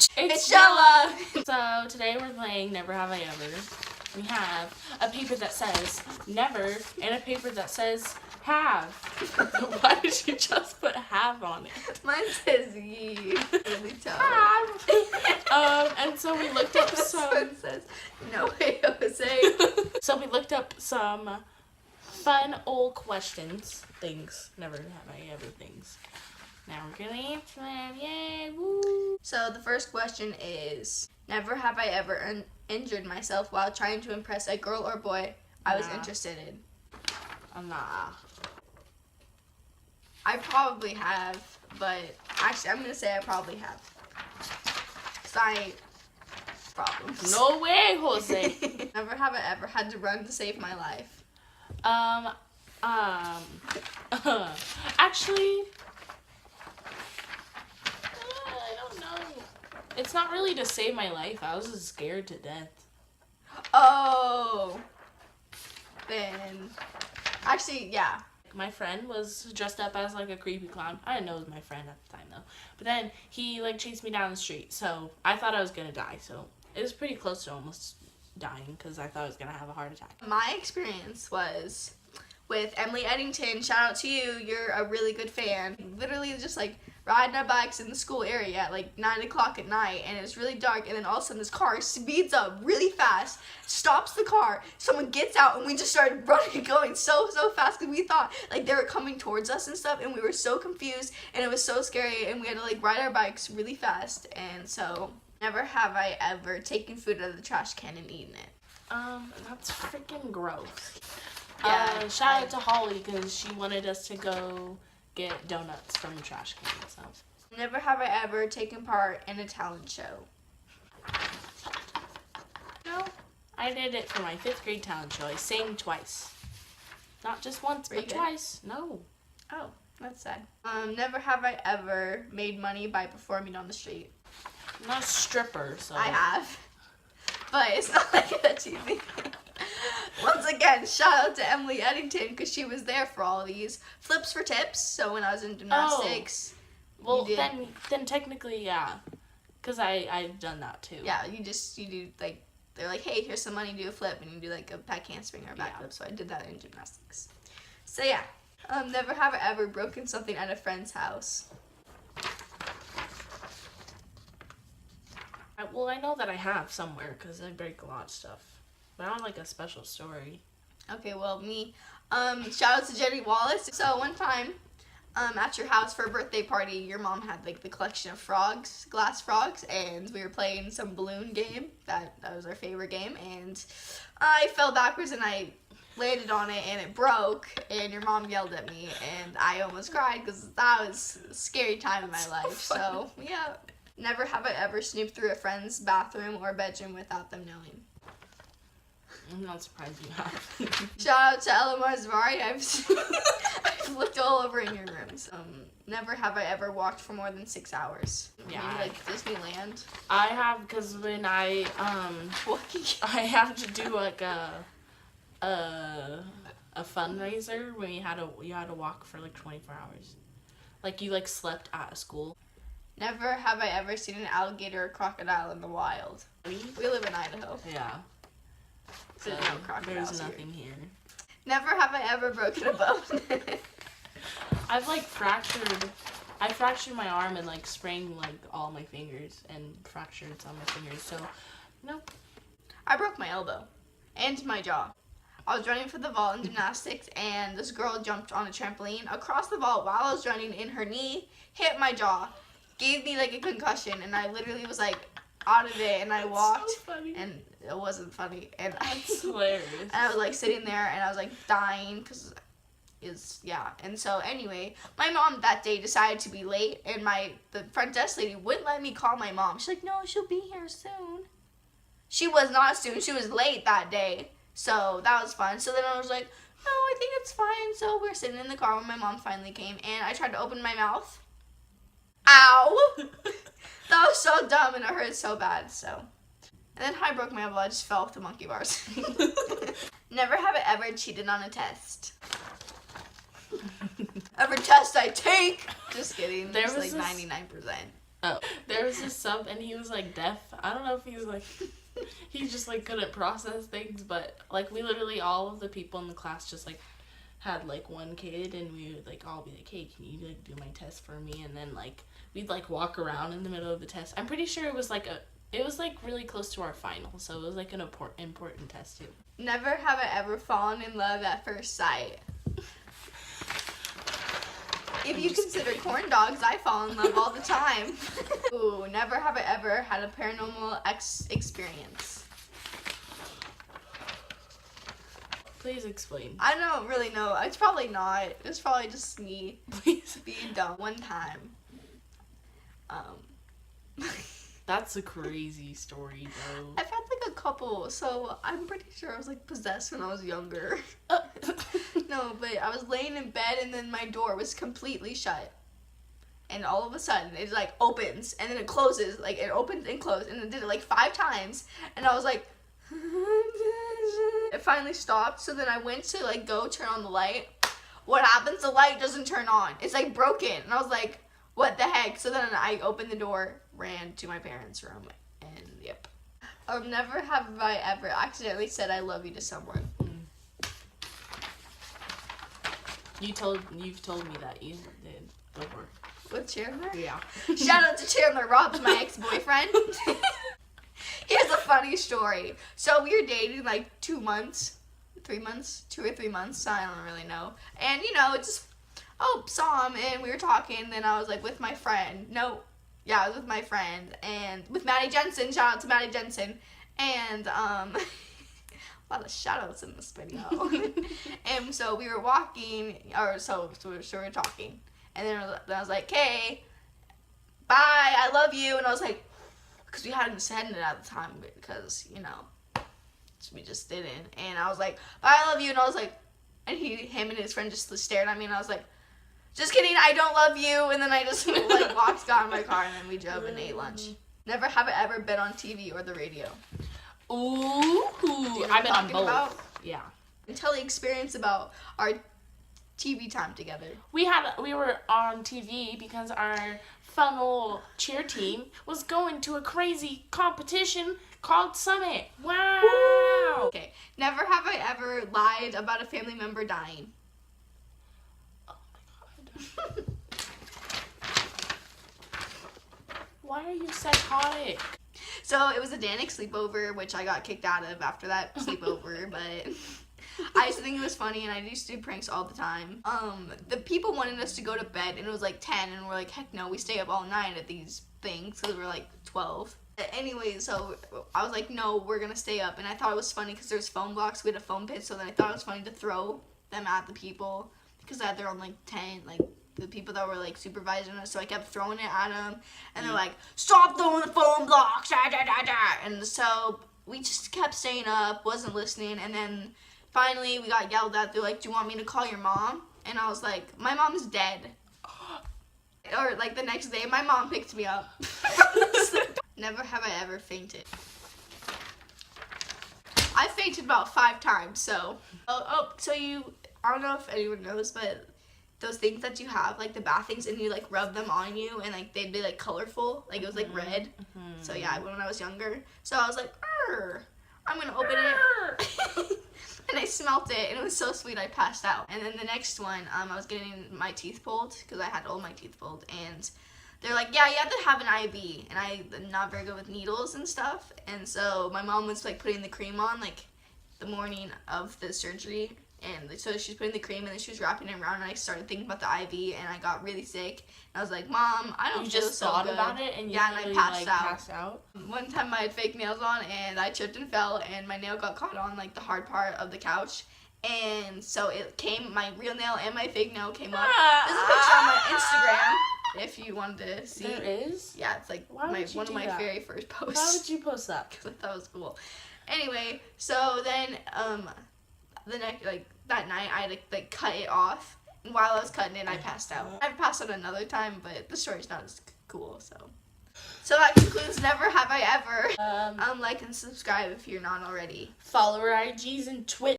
It's Jella! So today we're playing Never Have I Ever. We have a paper that says never and a paper that says have. Why did you just put have on it? Mine says ye. Really tough. Have. And so we looked up some. This one says no way, Jose. So we looked up some fun old questions. Things. Never have I ever things. Now we're gonna answer them. Yay! Woo! So the first question is, never have I ever injured myself while trying to impress a girl or boy I was interested in. Nah. I probably have, but actually I'm gonna say I probably have. Problems. No way, Jose. Never have I ever had to run to save my life. Actually, I don't know. It's not really to save my life. I was just scared to death. Oh. Then, actually, yeah. My friend was dressed up as like a creepy clown. I didn't know it was my friend at the time though. But then he like chased me down the street. So I thought I was gonna die. So it was pretty close to almost dying because I thought I was gonna have a heart attack. My experience was with Emily Eddington. Shout out to you. You're a really good fan. Literally just like riding our bikes in the school area at like 9 o'clock at night, and it's really dark, and then all of a sudden this car speeds up really fast, stops the car, someone gets out, and we just started running, going so fast because we thought like they were coming towards us and stuff, and we were so confused, and it was so scary, and we had to like ride our bikes really fast. And so never have I ever taken food out of the trash can and eaten it. That's freaking gross. Yeah, shout out to Holly because she wanted us to go get donuts from the trash can. So never have I ever taken part in a talent show. No, I did it for my 5th grade talent show. I sang twice. Not just once, but twice. No. Oh, that's sad. Never have I ever made money by performing on the street. I'm not a stripper, so. I have. But it's not like a cheesy thing. Once again, shout out to Emily Eddington because she was there for all these flips for tips. So when I was in gymnastics, well, then technically, yeah, because I've done that too. Yeah, you do like, they're like, hey, here's some money, do a flip, and you do like a back handspring or a back flip. So I did that in gymnastics. So yeah, never have I ever broken something at a friend's house. Well, I know that I have somewhere because I break a lot of stuff. But I don't like a special story. Okay, well, me. Shout out to Jenny Wallace. So one time, at your house for a birthday party, your mom had like the collection of frogs, glass frogs, and we were playing some balloon game. That was our favorite game, and I fell backwards and I landed on it and it broke, and your mom yelled at me, and I almost cried because that was a scary time in my life. So yeah, never have I ever snooped through a friend's bathroom or bedroom without them knowing. I'm not surprised you have. Shout out to Ella Marzvari. I've looked all over in your rooms. Never have I ever walked for more than 6 hours. Yeah. Maybe like Disneyland. I have, because when I have to do like a fundraiser when you had to walk for like 24 hours. Like you like slept at a school. Never have I ever seen an alligator or crocodile in the wild. We live in Idaho. Yeah. So there's no crocodiles there's nothing here. Never have I ever broken a bone. I fractured my arm and like sprained like all my fingers and fractured some of my fingers. So, nope. I broke my elbow and my jaw. I was running for the vault in gymnastics, and this girl jumped on a trampoline across the vault while I was running, and her knee hit my jaw, gave me like a concussion, and I literally was like out of it, and I walked, so funny. and it wasn't funny, and That's hilarious. And I was like sitting there, and I was like dying because and so anyway, my mom that day decided to be late, and the front desk lady wouldn't let me call my mom. She's like, no, she'll be here soon. She was not soon. She was late that day, so that was fun. So then I was like, no, I think it's fine. So we're sitting in the car when my mom finally came, and I tried to open my mouth. Ow! That was so dumb, and it hurt so bad. So, and then I broke my elbow. I just fell off the monkey bars. Never have I ever cheated on a test. Every test I take. Just kidding. There's like 99%. Oh. There was this sub and he was like deaf. I don't know if he was like, he just like couldn't process things, but like we literally, all of the people in the class just like had like one kid and we would like all be like, hey, can you like do my test for me? And then like we'd like walk around in the middle of the test. I'm pretty sure it was like really close to our final, so it was like an important test too. Never have I ever fallen in love at first sight. If you consider corn dogs, I fall in love all the time. Ooh, never have I ever had a paranormal experience. Please explain. I don't really know. It's probably not. It's probably just me Please. being dumb. One time. That's a crazy story, though. I've had like a couple, so I'm pretty sure I was like possessed when I was younger. No, but I was laying in bed and then my door was completely shut. And all of a sudden it like opens and then it closes. Like it opens and closes and it did it like 5 times. And I was like, it finally stopped. So then I went to like go turn on the light. What happens? The light doesn't turn on. It's like broken. And I was like, what the heck? So then I opened the door, ran to my parents' room, and yep. Never have I ever accidentally said I love you to someone. You've told me that you did before. With Chandler? Yeah. Shout out to Chandler. Rob's my ex-boyfriend. Here's a funny story. So we were dating like 2 months, 3 months, 2 or 3 months. I don't really know. And you know, saw him and we were talking. Then I was like with my friend. I was with my friend and with Maddie Jensen. Shout out to Maddie Jensen. And a lot of shout outs in this video. And so we were walking, so we were talking. And then I was like, hey, bye, I love you. And I was like, because we hadn't said it at the time because, you know, we just didn't. And I was like, bye, I love you. And I was like, and him and his friend just stared at me and I was like, just kidding, I don't love you. And then I just like got in my car and then we drove and ate lunch. Never have I ever been on TV or the radio. Ooh, I've been on both. Yeah. And tell the experience about our TV time together. We were on TV because our funnel cheer team was going to a crazy competition called Summit. Wow. Woo! Okay. Never have I ever lied about a family member dying. Oh my god. Why are you psychotic? So it was a Danik sleepover, which I got kicked out of after that sleepover, but I used to think it was funny and I used to do pranks all the time. The people wanted us to go to bed and it was like 10 and we're like, heck no, we stay up all night at these things because we're like 12. Anyway, so I was like, no, we're gonna stay up. And I thought it was funny because there's foam blocks, we had a foam pit, so then I thought it was funny to throw them at the people because they're on like 10, like the people that were like supervising us, so I kept throwing it at them and they're like, stop throwing the foam blocks, da, da, da, da. And so we just kept staying up, wasn't listening, and then finally we got yelled at. They're like, do you want me to call your mom? And I was like, my mom's dead. Or like the next day my mom picked me up. Never have I ever fainted. I fainted about 5 times, so so I don't know if anyone knows, but those things that you have, like the bath things, and you like rub them on you and like they'd be like colorful, like it was like red. So yeah, when I was younger, so I was like, I'm gonna open it. And I smelt it and it was so sweet I passed out. And then the next one, I was getting my teeth pulled because I had all my teeth pulled, and they're like, yeah, you have to have an IV, and I'm not very good with needles and stuff, and so my mom was like putting the cream on like the morning of the surgery. And so she's putting the cream and then she was wrapping it around and I started thinking about the IV and I got really sick. And I was like, Mom, I don't feel so good. You just thought about it and and I passed out? One time I had fake nails on and I tripped and fell and my nail got caught on like the hard part of the couch. And so it came, my real nail and my fake nail came up. There's a picture on my Instagram if you wanted to see. There is? Yeah, it's like one of my very first posts. Why would you post that? Because I thought it was cool. Anyway, so then the next, like that night I had to like cut it off, and while I was cutting it I passed out. I've passed out another time, but the story's not as cool. So that concludes Never Have I Ever. Like and subscribe if you're not already. Follow our IGs and Twitch.